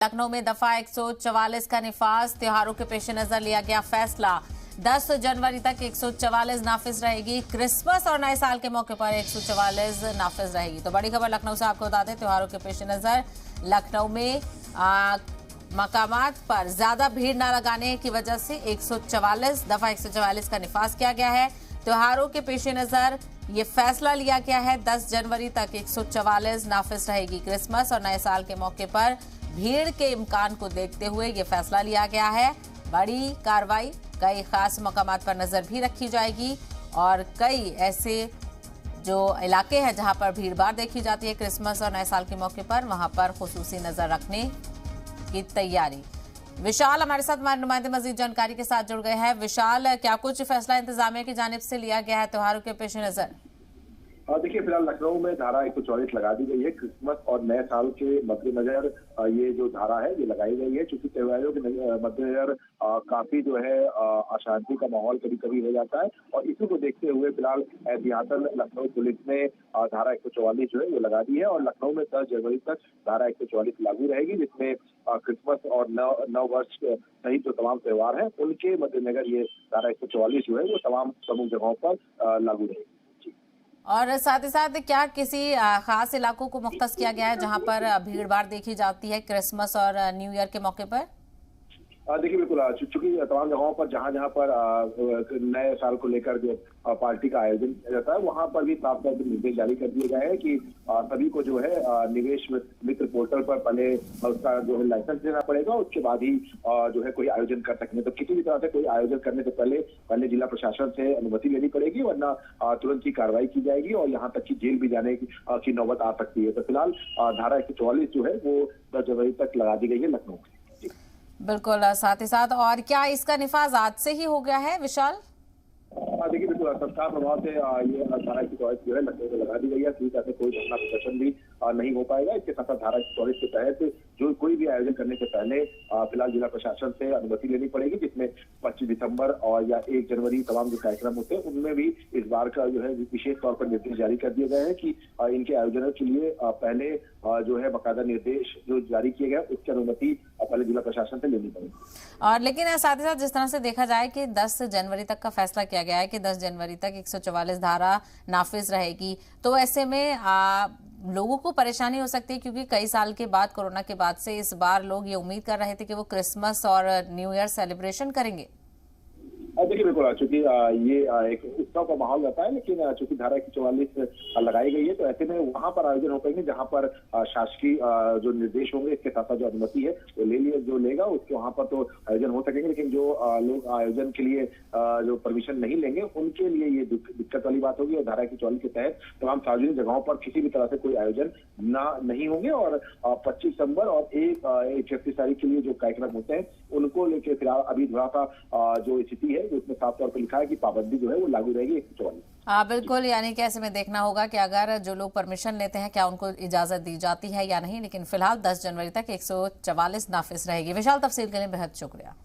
लखनऊ में दफा 144 का निफाज, त्योहारों के पेश नजर लिया गया फैसला। 10 जनवरी तक 144 नाफिज रहेगी। क्रिसमस और नए साल के मौके पर 144 नाफिज रहेगी। तो बड़ी खबर लखनऊ से आपको बता दें, त्योहारों के पेश नजर लखनऊ में मकामात पर ज्यादा भीड़ न लगाने की वजह से 144 दफा 144 का निफाज किया गया है। त्योहारों के पेश नजर ये फैसला लिया गया है। 10 जनवरी तक 144 नाफिज रहेगी। क्रिसमस और नए साल के मौके पर भीड़ के इम्कान को देखते हुए ये फैसला लिया गया है। बड़ी कार्रवाई, कई खास मकामात पर नजर भी रखी जाएगी और कई ऐसे जो इलाके हैं जहां पर भीड़ भाड़ देखी जाती है क्रिसमस और नए साल के मौके पर, वहां पर खुसूसी नजर रखने की तैयारी। विशाल हमारे साथ, हमारे नुमाइंदे मजीद जानकारी के साथ जुड़ गए हैं। विशाल, क्या कुछ फैसला इंतजामिया की जानिब से लिया गया है त्योहारों के पेश नजर? देखिए, फिलहाल लखनऊ में धारा 144 लगा दी गई है। क्रिसमस और नए साल के मद्देनजर ये जो धारा है ये लगाई गई है, क्योंकि त्योहारों के मद्देनजर काफी जो है अशांति का माहौल कभी कभी हो जाता है और इसी को देखते हुए फिलहाल एहतियातन लखनऊ पुलिस ने धारा 144 जो है वो लगा दी है और लखनऊ में 10 जनवरी तक धारा 144 लागू रहेगी, जिसमें क्रिसमस और नव वर्ष सहित जो तमाम त्योहार हैं उनके मद्देनजर ये धारा 144 जो है वो तमाम प्रमुख जगहों पर लागू रहेगी। और साथ ही साथ क्या किसी खास इलाकों को मुख्तस किया गया है जहां पर भीड़ भाड़ देखी जाती है क्रिसमस और न्यू ईयर के मौके पर? देखिए, बिल्कुल, चूंकि तमाम जगहों पर जहां पर नए साल को लेकर जो पार्टी का आयोजन किया जाता है वहां पर भी साफ तौर पर निर्देश जारी कर दिए गए हैं कि सभी को जो है निवेश मित्र पोर्टल पर पहले उसका जो है लाइसेंस लेना पड़ेगा, उसके बाद ही जो है कोई आयोजन कर सकेंगे। तो किसी भी तरह से कोई आयोजन करने से पहले जिला प्रशासन से अनुमति लेनी पड़ेगी, वरना तुरंत ही कार्रवाई की जाएगी और यहाँ तक की जेल भी जाने की नौबत आ सकती है। तो फिलहाल धारा 144 जो है वो 10 जनवरी तक लगा दी गई है लखनऊ में। बिल्कुल, साथ ही साथ और क्या इसका निफाज आज से ही हो गया है विशाल? देखिए, बिल्कुल तत्काल प्रभाव से ये धारा 144 जो है लखनऊ में लगा दी गई है। किसी तरह से कोई धरना प्रदर्शन भी नहीं हो पाएगा। इसके साथ धारा 144 के तहत जो कोई भी आयोजन करने से पहले फिलहाल जिला प्रशासन से अनुमति लेनी पड़ेगी, जिसमें 25 दिसंबर और या 1 जनवरी तमाम जो कार्यक्रम होते हैं उनमें भी इस बार का जो है विशेष तौर पर निर्देश जारी कर दिए गए हैं कि इनके आयोजनों के लिए पहले जो है बाकायदा निर्देश जो जारी किए गए उसकी अनुमति पहले जिला प्रशासन से लेनी पड़ेगी। और लेकिन साथ ही साथ जिस तरह से देखा जाए कि 10 जनवरी तक का फैसला किया गया है कि 10 जनवरी तक 144 धारा नाफिज रहेगी, तो ऐसे में लोगों को परेशानी हो सकती है, क्योंकि कई साल के बाद, कोरोना के बाद से इस बार लोग ये उम्मीद कर रहे थे कि वो क्रिसमस और न्यू ईयर सेलिब्रेशन करेंगे। देखिए, बिल्कुल, चूंकि ये एक उत्सव का माहौल रहता है, लेकिन चूंकि धारा 144 लगाई गई है तो ऐसे में वहां पर आयोजन हो पाएंगे जहां पर शासकीय जो निर्देश होंगे, इसके साथ साथ जो अनुमति है वो जो लेगा उसके वहां पर तो आयोजन हो सकेंगे। लेकिन जो लोग आयोजन के लिए जो परमिशन नहीं लेंगे उनके लिए ये दिक्कत वाली बात होगी और धारा 144 के तहत तमाम सार्वजनिक जगहों पर किसी भी तरह से कोई आयोजन नहीं होंगे और 25 दिसंबर और 31 तारीख के लिए जो कार्यक्रम होते हैं उनको लेकर फिलहाल अभी थोड़ा सा जो स्थिति है उसमें साफ तौर पर लिखा है कि पाबंदी जो है वो लागू रहेगी 144। बिल्कुल, यानी कि ऐसे में देखना होगा कि अगर जो लोग परमिशन लेते हैं क्या उनको इजाजत दी जाती है या नहीं। लेकिन फिलहाल 10 जनवरी तक 144 नाफिज रहेगी। विशाल, तफसील के लिए बेहद शुक्रिया।